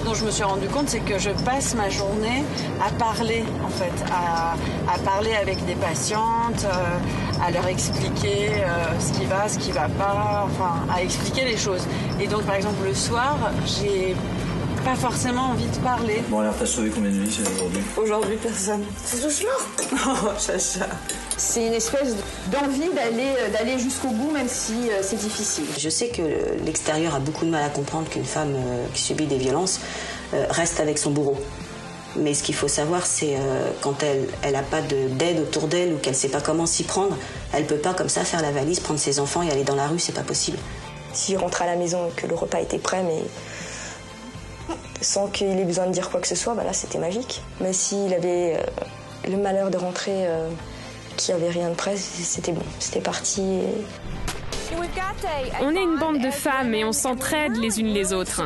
dont je me suis rendu compte, c'est que je passe ma journée à parler, en fait, à parler avec des patientes, à leur expliquer ce qui va, ce qui va pas, enfin, à expliquer les choses. Et donc, par exemple, le soir, j'ai pas forcément envie de parler. Bon, alors, t'as sauvé combien de vies aujourd'hui? Aujourd'hui, personne. C'est tout cela. Oh, chacha. C'est une espèce d'envie d'aller jusqu'au bout, même si c'est difficile. Je sais que l'extérieur a beaucoup de mal à comprendre qu'une femme qui subit des violences reste avec son bourreau. Mais ce qu'il faut savoir, c'est quand elle n'a pas d'aide autour d'elle ou qu'elle ne sait pas comment s'y prendre, elle ne peut pas comme ça faire la valise, prendre ses enfants et aller dans la rue, c'est pas possible. S'il rentrait à la maison et que le repas était prêt, mais sans qu'il ait besoin de dire quoi que ce soit, bah là c'était magique. Mais s'il avait le malheur de rentrer qu'il n'y avait rien de prêt, c'était bon, c'était parti. On est une bande de femmes et on s'entraide les unes les autres.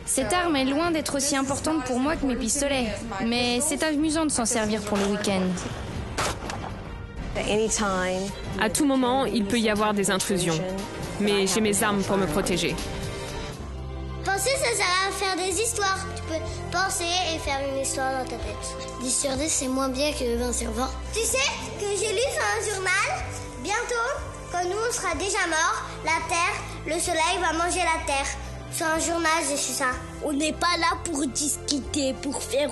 Cette arme est loin d'être aussi importante pour moi que mes pistolets, mais c'est amusant de s'en servir pour le week-end. À tout moment, il peut y avoir des intrusions, mais j'ai mes armes pour me protéger. Penser, ça sert à faire des histoires. Tu peux penser et faire une histoire dans ta tête. 10 sur 10, c'est moins bien que 20 sur 20. Tu sais que j'ai lu sur un journal, bientôt, quand nous on sera déjà morts, la Terre, le Soleil va manger la Terre. Sur un journal, j'ai su ça. On n'est pas là pour discuter, pour faire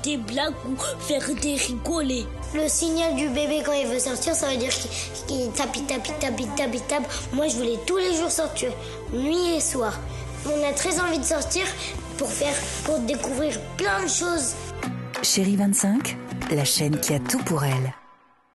des blagues ou faire des rigolés. Le signal du bébé quand il veut sortir, ça veut dire qu'il tape. Moi, je voulais tous les jours sortir, nuit et soir. On a très envie de sortir pour découvrir plein de choses. Chérie 25, la chaîne qui a tout pour elle.